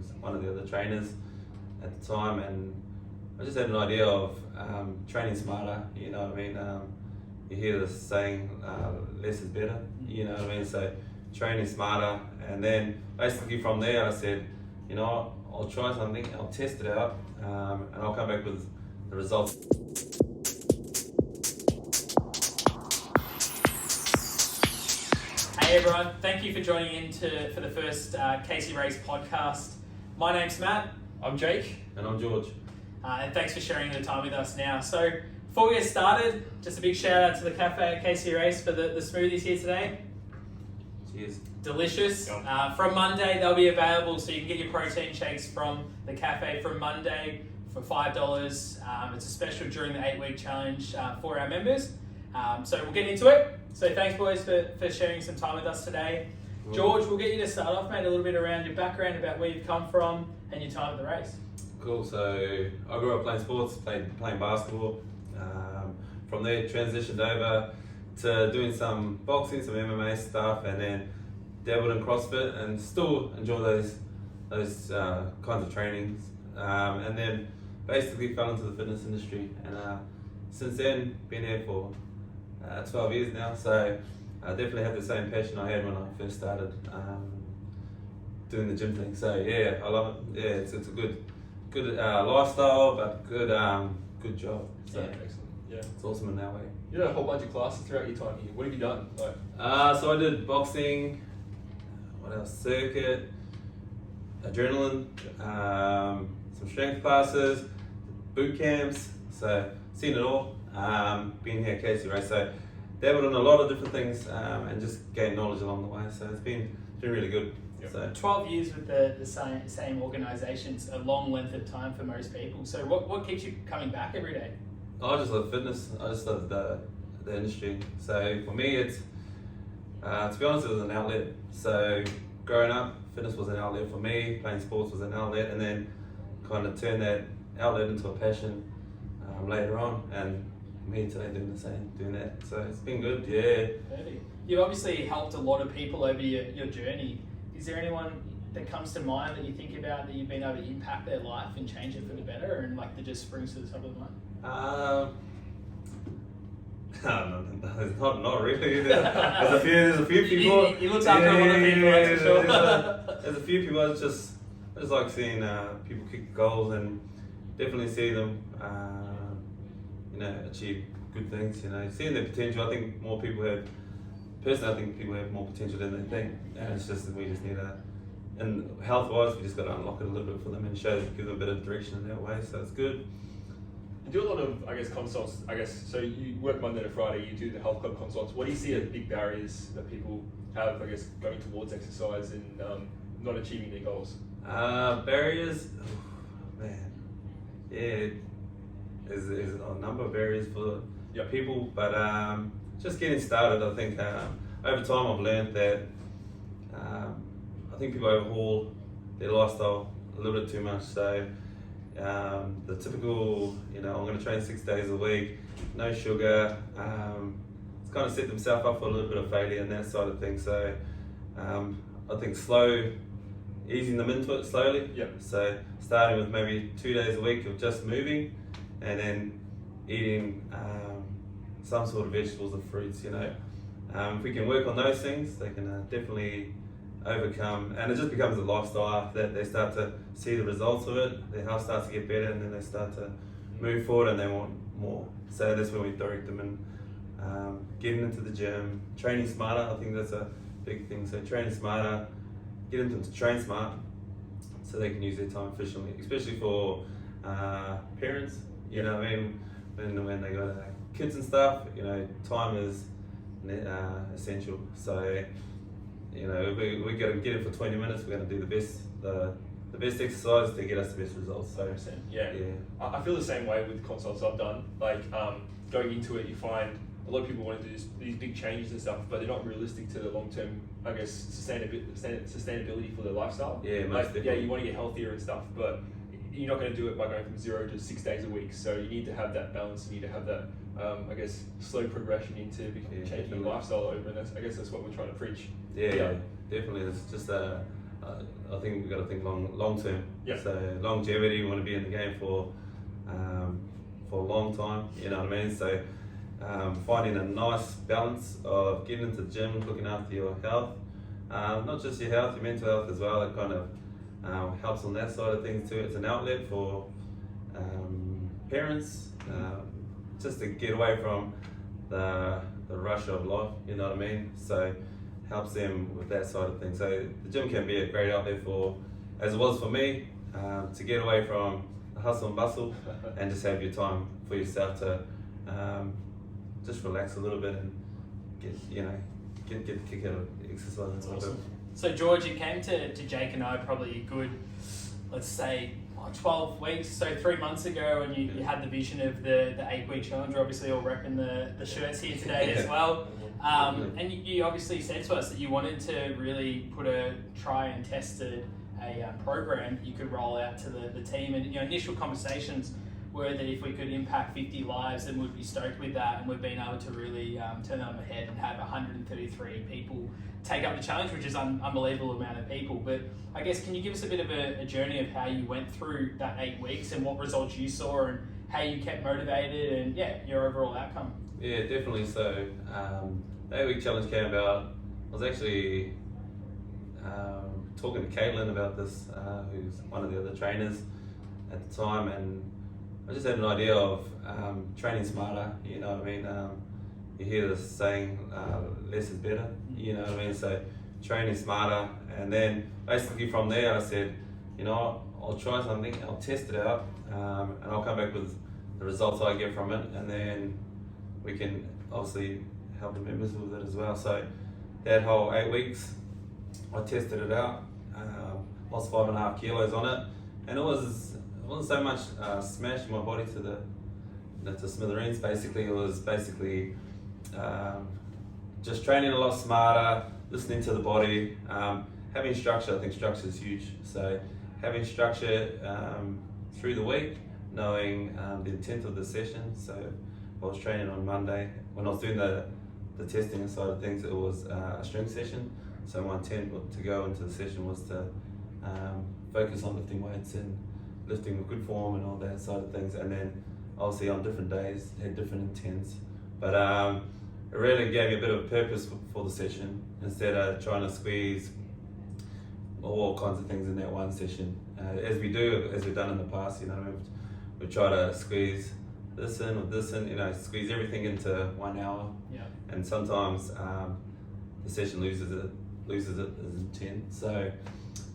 was one of the other trainers at the time, and I just had an idea of training smarter. You know what I mean? You hear this saying, less is better. You know what I mean? So training smarter, and then basically from there I said, you know, I'll try something, I'll test it out, and I'll come back with the results. Hey everyone, thank you for joining in for the first Casey Race podcast. My name's Matt. I'm Jake. And I'm George. And thanks for sharing the time with us now. So before we get started, just a big shout out to the cafe at Casey Race for the smoothies here today. Cheers. Delicious. From Monday they'll be available, so you can get your protein shakes from the cafe from Monday for $5. It's a special during the 8-week challenge for our members. So we'll get into it. So thanks boys for sharing some time with us today. Cool. George, we'll get you to start off, mate, a little bit around your background, about where you've come from and your time at the race. Cool. So I grew up playing sports, playing basketball. From there, transitioned over to doing some boxing, some MMA stuff, and then dabbled in CrossFit, and still enjoy those kinds of trainings. And then basically fell into the fitness industry, and since then been here for 12 years now. So I definitely have the same passion I had when I first started doing the gym thing. So yeah, I love it. Yeah, it's a good lifestyle, but good job. So Yeah, excellent. Yeah. it's awesome in that way. You did a whole bunch of classes throughout your time here. What have you done? So I did boxing, what else? Circuit, adrenaline, some strength classes, boot camps. So seen it all. Been here at Casey Race, so dabbled in a lot of different things and just gained knowledge along the way. So it's been really good. Yep. So 12 years with the same organisation's a long length of time for most people. So what keeps you coming back every day? I just love fitness. I just love the industry. So for me, it's to be honest, it was an outlet. So growing up, fitness was an outlet for me. Playing sports was an outlet, and then kind of turned that outlet into a passion later on. And me today doing the same, doing that. So it's been good. Yeah. Perfect. You've obviously helped a lot of people over your journey. Is there anyone that comes to mind that you think about that you've been able to impact their life and change it for the better, and like that just springs to the top of the mind? Not really. There's a few people. He looks after a lot of people, that's for sure. There's a few people. I just like seeing people kick goals and definitely see them, achieve good things. Seeing their potential. I think more people have. Personally, I think people have more potential than they think, and it's just that we just need and health-wise, we just got to unlock it a little bit for them and give them a bit of direction in that way. So it's good. You do a lot of, consults, so you work Monday to Friday, you do the health club consults. What do you see as big barriers that people have, going towards exercise and not achieving their goals? Barriers, man, yeah, there's a number of barriers for people, but just getting started, I think over time I've learned that I think people overhaul their lifestyle a little bit too much. So the typical, I'm going to train 6 days a week, no sugar, it's kind of set themselves up for a little bit of failure and that side of things. So I think easing them into it slowly. Yep. So starting with maybe 2 days a week of just moving, and then eating some sort of vegetables or fruits. If we can work on those things, they can definitely overcome, and it just becomes a lifestyle that they start to see the results of it. Their health starts to get better, and then they start to move forward, and they want more. So that's when we direct them in getting into the gym, training smarter. I think that's a big thing. So training smarter, get them to train smart, so they can use their time efficiently, especially for parents. When they got kids and stuff, time is essential. So we got to get it for 20 minutes. We're going to do the best exercise to get us the best results. So 100%. Yeah. I feel the same way with consults I've done. Going into it, you find a lot of people want to do these big changes and stuff, but they're not realistic to the long-term, sustainability for their lifestyle. Yeah, most definitely. You want to get healthier and stuff, but you're not going to do it by going from 0 to 6 days a week. So you need to have that balance. You need to have that, slow progression into changing your lifestyle over. And that's what we're trying to preach. Yeah, definitely. It's just a I think we've got to think long term. Yeah. So longevity, we want to be in the game for a long time. You know what I mean? So finding a nice balance of getting into the gym, looking after your health, not just your health, your mental health as well. It kind of helps on that side of things too. It's an outlet for parents, just to get away from the rush of life. You know what I mean? So helps them with that side of things. So the gym can be a great outlet for, as it was for me, to get away from the hustle and bustle and just have your time for yourself to just relax a little bit and get the kick out of exercise. Awesome. So George, you came to Jake and I probably a good, let's say, 12 weeks, so 3 months ago, and you had the vision of the 8-week challenge. We're obviously all repping the shirts here today as well. And you obviously said to us that you wanted to really try and test a program that you could roll out to the team. And initial conversations were that if we could impact 50 lives, then we'd be stoked with that. And we've been able to really turn that on the head and have 133 people take up the challenge, which is an unbelievable amount of people. But I guess, can you give us a bit of a journey of how you went through that 8 weeks and what results you saw and how you kept motivated and your overall outcome? Yeah, definitely. So the 8-week challenge came about. I was actually talking to Caitlin about this, who's one of the other trainers at the time, and I just had an idea of training smarter. You know what I mean? You hear this saying, less is better. You know what I mean? So training smarter, and then basically from there I said, I'll try something, I'll test it out, and I'll come back with the results I get from it, and then we can obviously help the members with it as well. So that whole 8 weeks, I tested it out, lost 5.5 kilos on it, and it wasn't so much smashing my body to smithereens. Basically, it was just training a lot smarter, listening to the body, having structure. I think structure is huge. So having structure through the week, knowing the intent of the session. So I was training on Monday. When I was doing the testing side of things, it was a strength session. So my intent to go into the session was to focus on lifting weights and lifting with good form and all that side of things. And then obviously on different days had different intents. But it really gave me a bit of a purpose for the session instead of trying to squeeze all kinds of things in that one session. As we've done in the past, we try to squeeze this in or this in, squeeze everything into 1 hour. Yeah. And sometimes the session loses its intent. So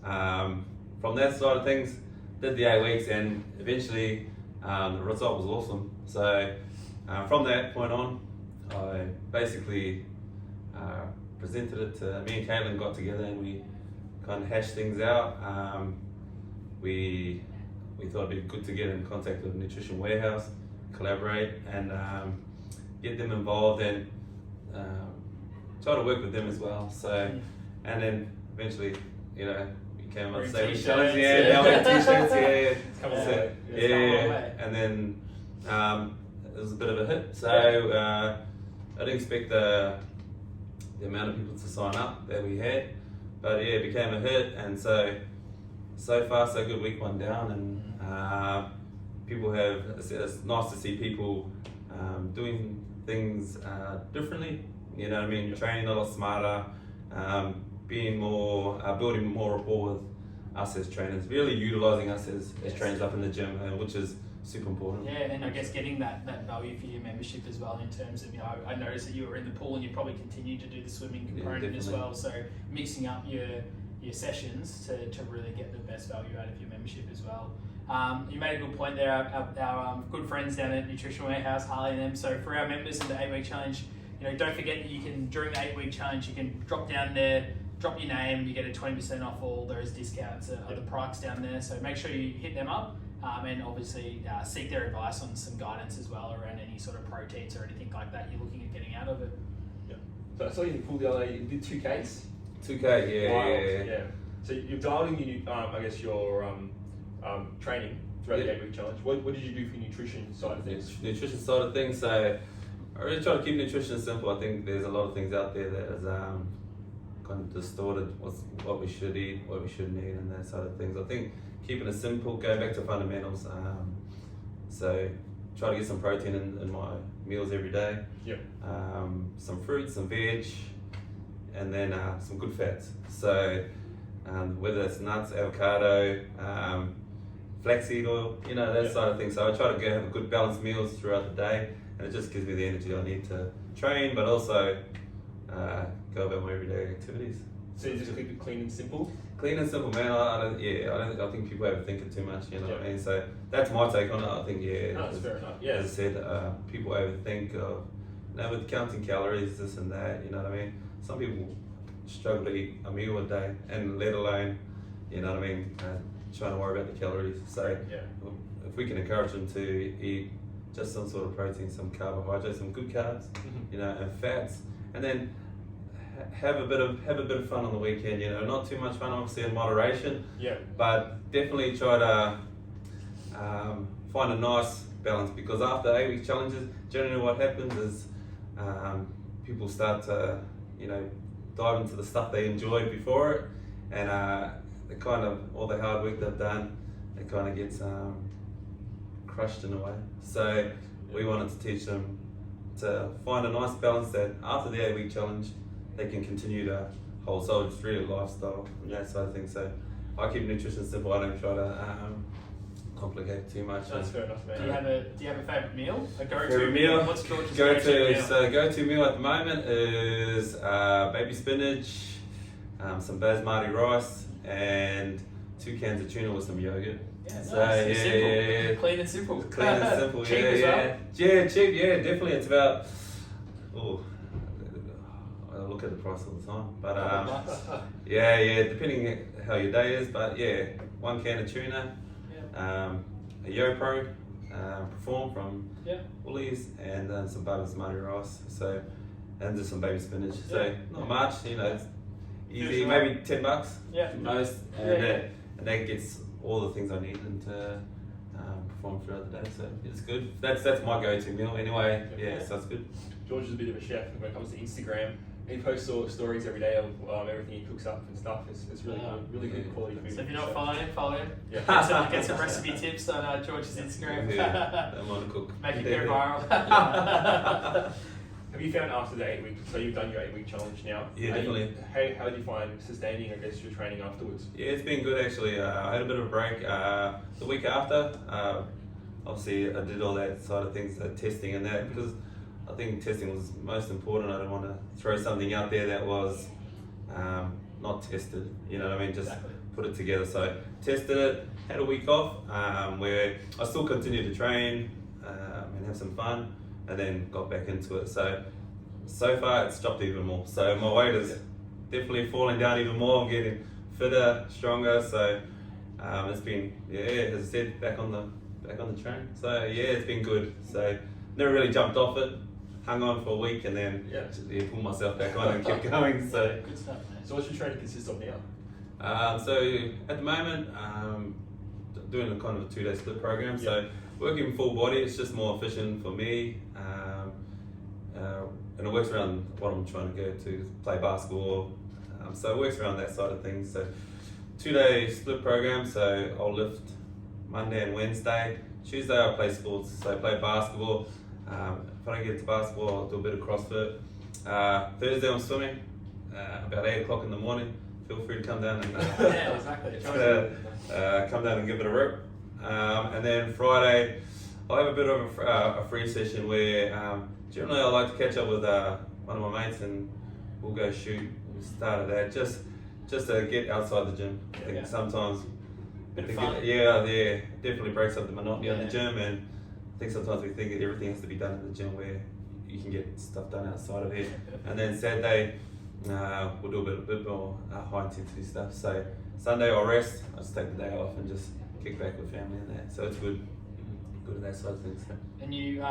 from that side of things, did the 8 weeks, and eventually the result was awesome. So from that point on, I basically presented it to me and Caitlin, got together and we kind of hashed things out. We thought it'd be good to get in contact with Nutrition Warehouse, collaborate, and get them involved and try to work with them as well. So, and then eventually, we came on the challenge, now we have t-shirts, and then it was a bit of a hit. So I didn't expect the amount of people to sign up that we had, but it became a hit, and so far so good. Week 1 down, and people have. It's nice to see people doing things differently. You know what I mean? Training a lot smarter, being more, building more rapport with us as trainers, really utilising us as trainers up in the gym, which is super important. Yeah, and I guess getting that value for your membership as well, in terms of, I noticed that you were in the pool and you probably continue to do the swimming component as well. So mixing up your sessions to really get the best value out of your membership as well. You made a good point there. Our good friends down at Nutrition Warehouse, Harley and them. So for our members in the 8-week challenge, don't forget that you can, during the 8-week challenge, you can drop down there, drop your name, you get a 20% off all those discounts at other products down there. So make sure you hit them up. And obviously seek their advice on some guidance as well around any sort of proteins or anything like that you're looking at getting out of it. Yeah. So I saw you in the pool the other day. You did 2Ks. 2K, yeah. So you've dialed in your, training throughout the 8-week challenge. What did you do for your nutrition side of things? Nutrition side of things. So I really try to keep nutrition simple. I think there's a lot of things out there that is kind of distorted what we should eat, what we shouldn't eat, and that sort of things. I think keeping it simple, go back to fundamentals. So try to get some protein in my meals every day. Yep. Some fruits, some veg, and then some good fats. So whether it's nuts, avocado, flaxseed oil, that sort of thing. So I try to have a good balanced meals throughout the day, and it just gives me the energy I need to train, but also go about my everyday activities. So you just keep it clean and simple. Clean and simple, man. I think people overthink it too much. What I mean? So that's my take on it. I think No, that's fair enough. Yeah. as I said, people overthink of with counting calories, this and that. You know what I mean? Some people struggle to eat a meal a day, and let alone, trying to worry about the calories. So Yeah. if we can encourage them to eat just some sort of protein, some carbohydrates, some good carbs, and fats, and then have a bit of fun on the weekend. Not too much fun, obviously, in moderation, Yeah. but definitely try to find a nice balance, because after 8-week challenges, generally what happens is people start to dive into the stuff they enjoyed before it, and they kind of, all the hard work they've done, it kind of gets crushed in a way. So we wanted to teach them to find a nice balance that after the 8-week challenge they can continue to hold. So it's really lifestyle and that sort of thing. So I keep nutrition simple. I don't try to complicate it too much. That's fair enough, man. Do you have a favourite meal? A go-to Favorite meal? What's George's Go-to meal? go-to meal at the moment is baby spinach, some basmati rice, and 2 cans of tuna with some yogurt. Yeah, So, nice. yeah, Simple. yeah. Clean and simple. Clean and simple. Cheap yeah, as yeah. Yeah, cheap. Yeah, definitely. It's about. Oh, I look at the price all the time, but yeah, depending how your day is, but yeah, 1 can of tuna, a YoPro, Perform from Yeah. Woolies, and then some basmati rice. So, and just some baby spinach. Yeah. So not much, it's easy. Just Maybe $10 Yeah. most, Yeah, and, yeah. and that gets all the things I need and to perform throughout the day. So it's good. That's my go-to meal anyway. Yeah, so it's good. George is a bit of a chef when it comes to Instagram. He posts stories every day of everything he cooks up and stuff. It's really good, really good quality food. So if you're not following him, follow him. Yeah. Get some recipe tips on George's Instagram. Yeah, don't want to cook. Make it go viral. Have you found after the 8 week, so you've done your 8 week challenge now? Yeah, definitely. How do you find sustaining, I guess, your training afterwards? Yeah, it's been good actually. I had a bit of a break. The week after, obviously I did all that side of things, testing and that, because I think testing was most important. I didn't want to throw something out there that was not tested. You know what I mean? Just Exactly. put it together. So tested it, had a week off where I still continued to train and have some fun, and then got back into it. So far it's dropped even more. So my weight is definitely falling down even more. I'm getting fitter, stronger. So it's been, as I said, back on the train. So yeah, it's been good. So never really jumped off it. Hung on for a week and then pulled myself back on and kept going. So Good stuff, man. So what's your training consist of now? so at the moment, doing a kind of a 2-day split program. So working full body, it's just more efficient for me, and it works around what I'm trying to go to play basketball. So it works around that side of things. So 2-day split program. So I'll lift Monday and Wednesday. Tuesday I'll play sports. So I play basketball. If I don't get to basketball, I'll do a bit of CrossFit. Thursday I'm swimming. About 8 o'clock in the morning. Feel free to come down and Yeah, exactly. come down and give it a rip. And then Friday, I'll have a bit of a free session where generally I like to catch up with one of my mates and we'll go shoot. We started that just to get outside the gym. I think sometimes Bit of fun. definitely breaks up the monotony of the Yeah. gym, and I think sometimes we think that everything has to be done in the gym where you can get stuff done outside of it. And then Saturday, we'll do a bit more high intensity stuff. So Sunday I'll rest, I'll just take the day off and just kick back with family and that. So it's good at that side of things. And you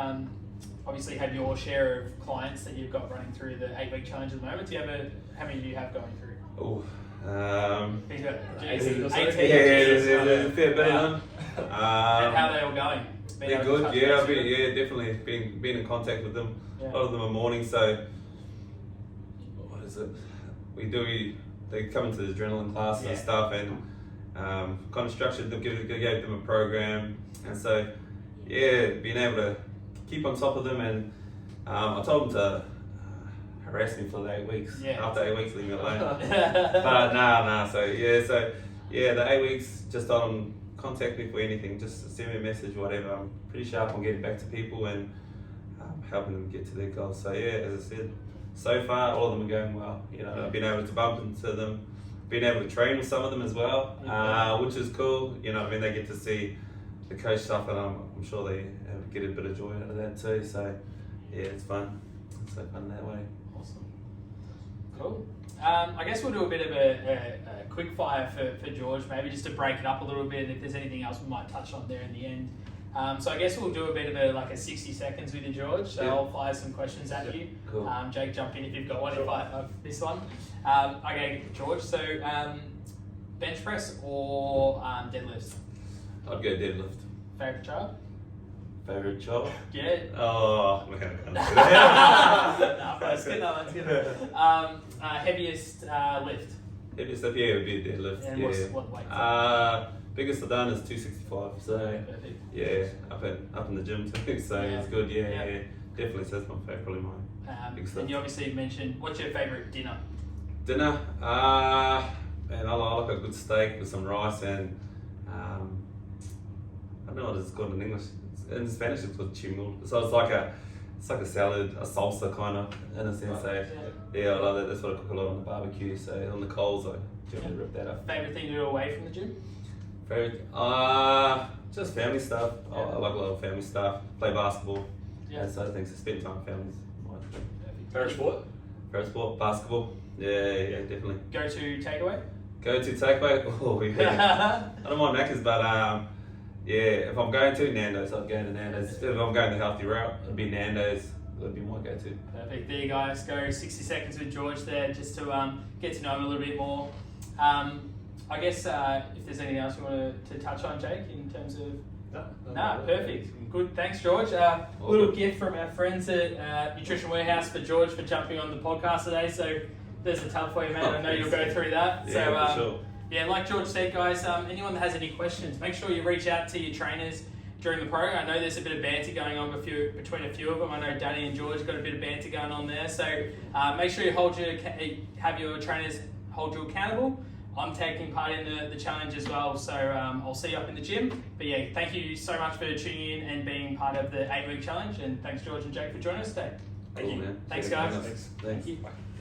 obviously have your share of clients that you've got running through the 8-week challenge at the moment. Do you have how many do you have going through? Oh, He's got 18 or so. 18. there's a fair bit of them. And how are they all going? Been They're able to good, touch yeah. base I've with been, them? definitely been in contact with them. Yeah. A lot of them are morning, so what is it? they come into the adrenaline classes and Yeah. stuff, and kind of structured them, gave them a program, and so being able to keep on top of them, and I told them to harass me for the 8 weeks. Yeah. After 8 weeks, leave me alone. But nah. So the 8 weeks, just contact me for anything. Just send me a message, whatever. I'm pretty sharp on getting back to people and helping them get to their goals. So as I said, so far all of them are going well. You know, I've been able to bump into them, been able to train with some of them as well, which is cool. You know, I mean, they get to see the coach stuff, and I'm sure they get a bit of joy out of that too. So it's fun. It's so fun that way. Awesome. Cool. I guess we'll do a bit of a quick fire for George, maybe just to break it up a little bit, and if there's anything else we might touch on there in the end. So I guess we'll do a bit of a 60 seconds with you, George. So Yeah. I'll fire some questions at you. Cool. Jake, jump in if you've got one, Sure. if I've missed one. Okay, George, so bench press or deadlifts? I'd go deadlift. Favourite child? Favorite job? Yeah. Oh man, I can't do that. No, that's good. No, that's good. Heaviest lift? Heaviest stuff, it would be a deadlift. And yeah. what weight? Biggest I've done is 265. So Perfect. yeah, up in the gym too. So Yeah. it's good. Yeah, Yeah. definitely. So that's my favorite, probably mine. Big stuff. And you obviously mentioned, what's your favourite dinner? Dinner, man, I like a good steak with some rice and I don't know what it's called in English. In Spanish it's called chimul. So it's like a salad, a salsa kind of in a sense. So yeah, I love that. That's what I cook a lot on the barbecue. So on the coals, I generally rip that up. Favourite thing to do away from the gym? Favorite, just family stuff. I like a lot of family stuff. Play basketball. Yeah. That sort of things. So spend time with families. Favorite sport? Favorite sport, basketball. Yeah, definitely. Go to takeaway? Go to takeaway. Oh yeah. I don't mind Macca's, but if I'm going to Nando's, I'd go to Nando's. If I'm going the healthy route, it'd be Nando's. Would be my go-to. Perfect. There you guys go. 60 seconds with George there, just to get to know him a little bit more. I guess if there's anything else you want to touch on, Jake, in terms of. No, perfect. Good. Thanks, George. Little good. gift from our friends at Nutrition Warehouse for George for jumping on the podcast today. So there's a tub for you, man. I know you'll go through that. Yeah, So for sure. yeah, like George said, guys, anyone that has any questions, make sure you reach out to your trainers during the program. I know there's a bit of banter going on between a few of them. I know Danny and George got a bit of banter going on there. So make sure you have your trainers hold you accountable. I'm taking part in the challenge as well, so I'll see you up in the gym. But yeah, thank you so much for tuning in and being part of the 8-week challenge, and thanks George and Jake for joining us today. Thank you. Man. Thanks, Cheers, guys. man. Thanks. Thanks. Thank you. Bye.